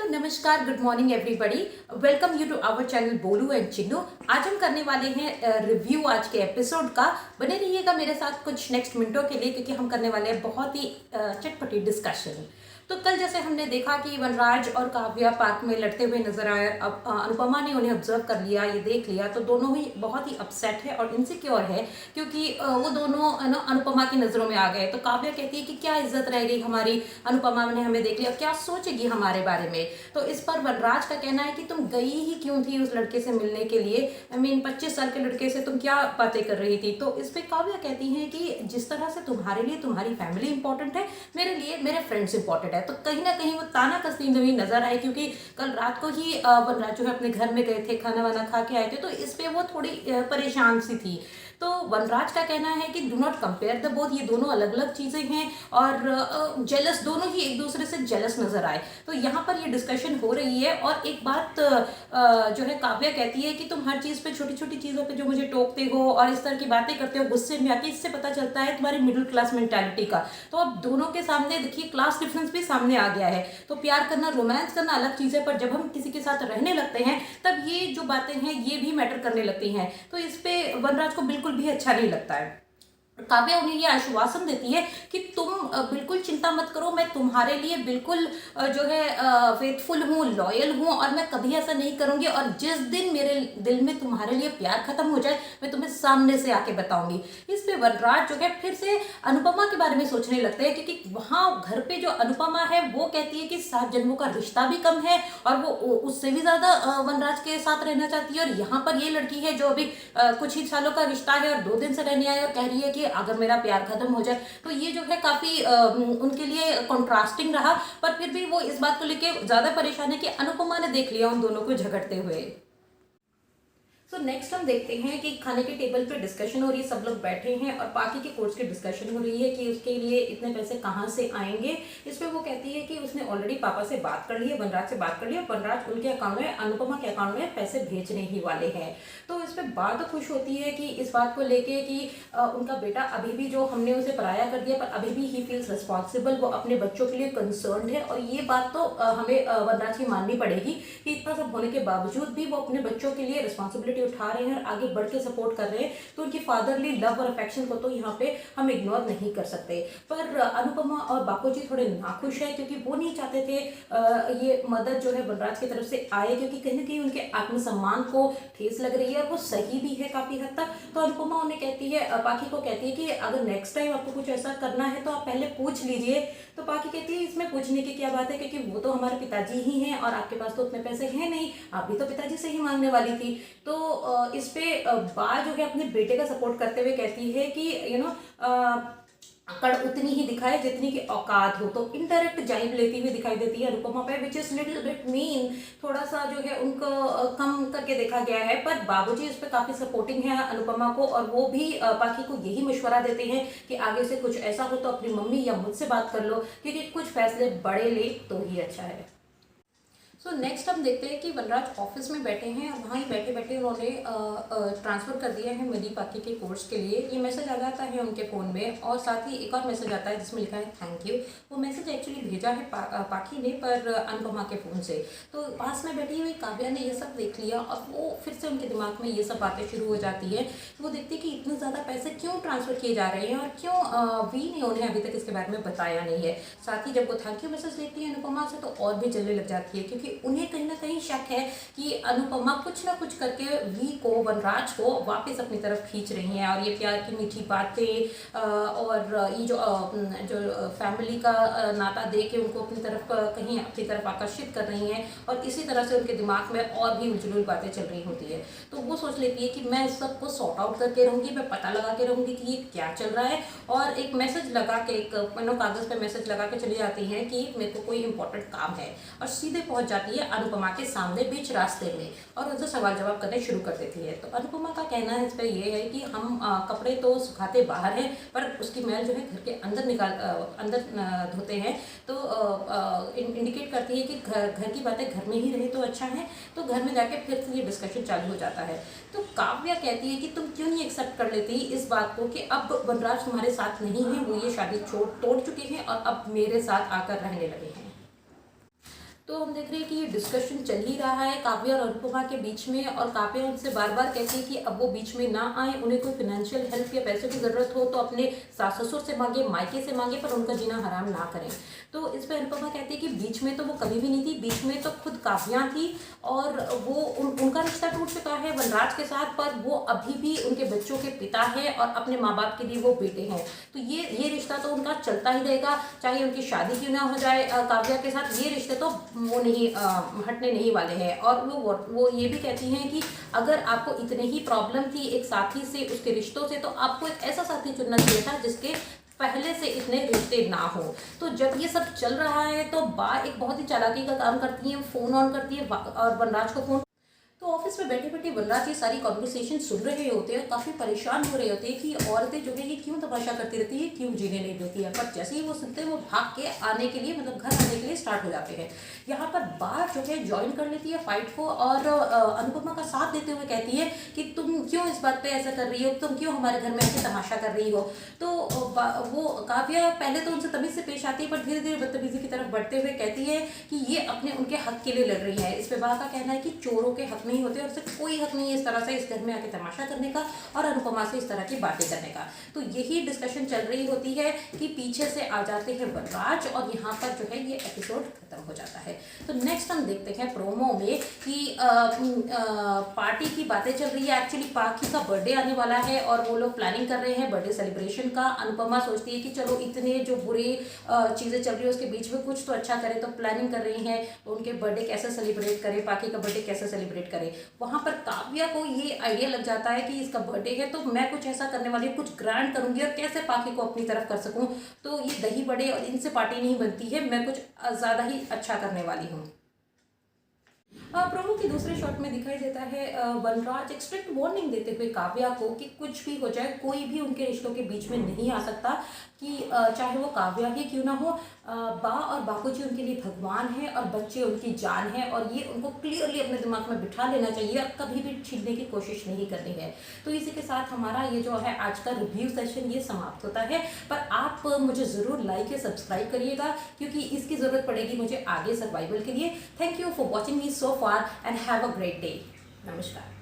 Hello नमस्कार good morning everybody. Welcome you to our channel Bolu and Chinnu. आज हम करने वाले हैं रिव्यू आज के एपिसोड का। बने रहिएगा मेरे साथ कुछ नेक्स्ट मिनटों के लिए क्योंकि हम करने वाले हैं बहुत ही चटपटी डिस्कशन। तो कल जैसे हमने देखा कि वनराज और काव्या पार्क में लड़ते हुए नजर आए। अब अनुपमा ने उन्हें ऑब्जर्व कर लिया, ये देख लिया, तो दोनों ही बहुत ही अपसेट है और इनसिक्योर है क्योंकि वो दोनों अनुपमा की नज़रों में आ गए। तो काव्या कहती है कि क्या इज्जत रह गई हमारी, अनुपमा ने हमें देख लिया, क्या सोचेगी हमारे बारे में। तो इस पर वनराज का कहना है कि तुम गई ही क्यों थी उस लड़के से मिलने के लिए, आई मीन 25 साल के लड़के से तुम क्या बातें कर रही थी। तो इस पर काव्या कहती है कि जिस तरह से तुम्हारे लिए तुम्हारी फैमिली इंपॉर्टेंट है, मेरे लिए मेरे फ्रेंड्स इंपॉर्टेंट है। तो कहीं ना कहीं वो ताना कसती हुई नजर आई क्योंकि कल रात को ही वनराज जो है अपने घर में गए थे, खाना वाना खा के आए थे, तो इस पे वो थोड़ी परेशान सी थी। तो वनराज का कहना है कि do not compare the both, ये दोनों अलग अलग चीजें हैं और जेलस, दोनों ही एक दूसरे से जेलस नजर आए। तो यहाँ पर ये डिस्कशन हो रही है और एक बात जो है काव्या कहती है कि तुम हर चीज पे, छोटी छोटी चीजों पे जो मुझे टोकते हो और इस तरह की बातें करते हो गुस्से में आके, इससे पता चलता है तुम्हारी मिडिल क्लास मेंटालिटी का। तो अब दोनों के सामने देखिए क्लास डिफरेंस भी सामने आ गया है। तो प्यार करना, रोमांस करना अलग चीज है, पर जब हम किसी के साथ रहने लगते हैं तब ये जो बातें हैं ये भी मैटर करने लगती हैं। तो इस पे वनराज को बिल्कुल भी अच्छा नहीं लगता है। काव्या उन्हें ये आश्वासन देती है कि तुम बिल्कुल चिंता मत करो, मैं तुम्हारे लिए बिल्कुल जो है फेथफुल हूँ, लॉयल हूँ और मैं कभी ऐसा नहीं करूंगी। और जिस दिन मेरे दिल में तुम्हारे लिए प्यार खत्म हो जाए मैं तुम्हें सामने से आके बताऊंगी। इस पे वनराज जो है फिर से अनुपमा के बारे में सोचने लगते हैं क्योंकि वहां घर पे जो अनुपमा है वो कहती है कि 7 जन्मों का रिश्ता भी कम है और वो उससे भी ज्यादा वनराज के साथ रहना चाहती है। और यहाँ पर ये लड़की है जो अभी कुछ ही सालों का रिश्ता है और 2 दिन से रहने आई और कह रही है कि अगर मेरा प्यार खत्म हो जाए। तो ये जो है काफी उनके लिए कॉन्ट्रास्टिंग रहा, पर फिर भी वो इस बात को लेकर ज्यादा परेशान है कि अनुपमा ने देख लिया उन दोनों को झगड़ते हुए। तो नेक्स्ट हम देखते हैं कि खाने के टेबल पे डिस्कशन हो रही है, सब लोग बैठे हैं और बाकी के कोर्स की डिस्कशन हो रही है कि उसके लिए इतने पैसे कहाँ से आएंगे। इस पे वो कहती है कि उसने ऑलरेडी पापा से बात कर ली है, वनराज से बात कर ली है, वनराज उनके अकाउंट में, अनुपमा के अकाउंट में पैसे भेजने ही वाले हैं। तो इस पर बात खुश होती है कि इस बात को लेके कि उनका बेटा अभी भी, जो हमने उसे पराया कर दिया, पर अभी भी ही फील्स रिस्पॉन्सिबल, वो अपने बच्चों के लिए कंसर्न है। और ये बात तो हमें वनराज की माननी पड़ेगी कि इतना सब होने के बावजूद भी वो अपने बच्चों के लिए रिस्पॉन्सिबिलिटी उठा रहे हैं और आगे बढ़ के सपोर्ट कर रहे हैं। तो उनकी फादरली लव और अफेक्शन को तो यहाँ पे हम इग्नोर नहीं कर सकते। पर अनुपमा और बापूजी थोड़े नाखुश है क्योंकि वो नहीं चाहते थे ये मदद जो है वनराज की तरफ से आए, क्योंकि कहीं ना कहीं उनके आत्मसम्मान को ठेस लग रही है और वो सही भी है काफी हद तक। तो अनुपमा उन्हें कहती है, पाखी को कहती है कि अगर नेक्स्ट टाइम आपको कुछ ऐसा करना है तो आप पहले पूछ लीजिए। तो पाखी कहती है इसमें पूछने की क्या बात है, क्योंकि वो तो हमारे पिताजी ही हैं और आपके पास तो उतने पैसे हैं नहीं, आप भी तो पिताजी से ही मांगने वाली थी। तो इस पे बा जो है अपने बेटे का सपोर्ट करते हुए कहती है कि अकड़ उतनी ही दिखाए जितनी की औकात हो। तो इनडायरेक्ट जाइब लेती हुई दिखाई देती है अनुपमा पे, which is little bit mean, थोड़ा सा जो है उनको कम करके देखा गया है। पर बाबूजी इस पे काफी सपोर्टिंग है अनुपमा को और वो भी पाखी को यही मशवरा देते हैं कि आगे से कुछ ऐसा हो तो अपनी मम्मी या मुझसे बात कर लो, क्योंकि कुछ फैसले बड़े ले तो ही अच्छा है। सो नेक्स्ट हम देखते हैं कि वनराज ऑफिस में बैठे हैं और वहाँ ही बैठे बैठे उन्होंने ट्रांसफ़र कर दिया है मनी पाकी के कोर्स के लिए। ये मैसेज आ जाता है उनके फ़ोन में और साथ ही एक और मैसेज आता है जिसमें लिखा है थैंक यू। वो मैसेज एक्चुअली भेजा है पाकी ने, पर अनुपमा के फ़ोन से। तो पास में बैठी हुई काव्या ने ये सब देख लिया और वो फिर से उनके दिमाग में ये सब बातें शुरू हो जाती है। वो देखती है कि इतने ज़्यादा पैसे क्यों ट्रांसफ़र किए जा रहे हैं और क्यों वी ने उन्हें अभी तक इसके बारे में बताया नहीं है। साथ ही जब वो थैंक यू मैसेज देखती है अनुपमा से तो और भी जलने लग जाती है, क्योंकि उन्हें कहीं ना कहीं शक है कि अनुपमा कुछ ना कुछ करके वी को, वनराज को वापस अपनी तरफ खींच रही हैं। और ये प्यार की मीठी बातें और ये जो फैमिली का नाता दे के उनको अपनी तरफ कहीं अपनी तरफ आकर्षित कर रही हैं और इसी तरह से उनके दिमाग में और भी उलझुल बातें चल रही होती है। तो वो सोच लेती है कि मैं इस सब को सॉर्ट आउट करके रहूंगी, मैं पता लगा के रहूंगी कि ये क्या चल रहा है। और एक मैसेज लगा के, एक कागज पे मैसेज लगा के चली जाती है कि मेरे को कोई इंपॉर्टेंट काम है, और सीधे पहुंच जाती है अनुपमा के सामने बीच रास्ते में और उनसे सवाल जवाब करने शुरू कर देती है। तो अनुपमा का कहना है इस पर यह है कि हम कपड़े तो सुखाते बाहर हैं पर उसकी मैल जो है घर के अंदर धोते हैं। तो इंडिकेट करती है कि घर की बातें घर में ही रहे तो अच्छा है। तो घर में जाके फिर से ये डिस्कशन चालू हो जाता है। तो काव्या कहती है कि तुम क्यों नहीं एक्सेप्ट कर लेती इस बात को कि अब वनराज तुम्हारे साथ नहीं है, वो ये शादी तोड़ चुके हैं और अब मेरे साथ आकर रहने लगे हैं। तो हम देख रहे हैं कि ये डिस्कशन चल ही रहा है काव्या और अनुपमा के बीच में, और काव्या उनसे बार बार कहती है कि अब वो बीच में ना आए, उन्हें कोई फिनेंशियल हेल्प या पैसों की ज़रूरत हो तो अपने सास ससुर से मांगे, मायके से मांगे, पर उनका जीना हराम ना करें। तो इस पर अनुपमा कहती है कि बीच में तो वो कभी भी नहीं थी, बीच में तो खुद काव्या थी, और वो उनका रिश्ता टूट चुका है वनराज के साथ, पर वो अभी भी उनके बच्चों के पिता है और अपने माँ बाप के लिए वो बेटे हैं। तो ये रिश्ता तो उनका चलता ही रहेगा, चाहे उनकी शादी क्यों ना हो जाए काव्या के साथ, ये रिश्ते तो वो नहीं हटने नहीं वाले हैं। और वो ये भी कहती हैं कि अगर आपको इतने ही प्रॉब्लम थी एक साथी से, उसके रिश्तों से, तो आपको एक ऐसा साथी चुनना चाहिए था जिसके पहले से इतने रिश्ते ना हो। तो जब ये सब चल रहा है तो बा एक बहुत ही चालाकी का काम करती है, फोन ऑन करती है और वनराज को फोन। तो ऑफिस में बैठे बैठे वनराज ये सारी कॉन्वर्सेशन सुन रहे होते हैं, काफ़ी परेशान हो रहे होते हैं कि औरतें जो है ये क्यों तमाशा करती रहती है, क्यों जीने नहीं देती है। पर जैसे ही वो सुनते हैं वो भाग के आने के लिए, मतलब घर आने के लिए स्टार्ट हो जाते हैं। यहाँ पर बात जो है ज्वाइन कर लेती है फाइट को, और अनुपमा का साथ देते हुए कहती है कि तुम क्यों इस बात पे ऐसा कर रही हो, तुम क्यों हमारे घर में ऐसे तमाशा कर रही हो। तो वो काव्या पहले तो उनसे तमीज से पेश आती है, पर धीरे धीरे बदतमीजी की तरफ बढ़ते हुए कहती है कि ये अपने उनके हक के लिए लड़ रही है। इस पे बा का कहना है कि चोरों के हक नहीं होते, और सिर्फ कोई हक नहीं है इस तरह से इस घर में आके तमाशा करने का और अनुपमा से इस तरह की बातें करने का। तो यही डिस्कशन चल रही होती है कि पीछे से आ जाते हैं वनराज, और यहाँ पर जो है ये एपिसोड खत्म हो जाता है। तो नेक्स्ट हम देखते हैं प्रोमो में कि पार्टी की बातें चल रही है। एक्चुअली पाखी का बर्थडे आने वाला है और वो लोग प्लानिंग कर रहे हैं बर्थडे सेलिब्रेशन का। अनुपमा सोचती है कि चलो इतने जो बुरी चीज़ें चल रही है उसके बीच में कुछ तो अच्छा करें, तो प्लानिंग कर रही हैं उनके बर्थडे कैसे सेलिब्रेट करें, पाखी का बर्थडे कैसे सेलिब्रेट करें। वहाँ पर काव्या को ये आइडिया लग जाता है कि इसका बर्थडे है तो मैं कुछ ऐसा करने वाली हूँ, कुछ ग्रैंड करूंगी और कैसे पाखी को अपनी तरफ कर सकूँ। तो ये दही बड़े और इनसे पार्टी नहीं बनती है, मैं कुछ ज़्यादा ही अच्छा करने वाली हूँ। प्रोमो की दूसरे शॉट में दिखाई देता है वनराज एक स्ट्रिक्ट वार्निंग देते हुए काव्या को कि कुछ भी हो जाए कोई भी उनके रिश्तों के बीच में नहीं आ सकता, कि चाहे वो काव्या ही क्यों ना हो। बा और बापूजी उनके लिए भगवान है और बच्चे उनकी जान है, और ये उनको क्लियरली अपने दिमाग में बिठा लेना चाहिए और कभी भी छीनने की कोशिश नहीं करनी है। तो इसी के साथ हमारा ये जो है आज का रिव्यू सेशन ये समाप्त होता है। पर आप मुझे ज़रूर लाइक या सब्सक्राइब करिएगा, क्योंकि इसकी ज़रूरत पड़ेगी मुझे आगे सर्वाइवल के लिए। Thank you for watching me so far and have a great day. नमस्कार।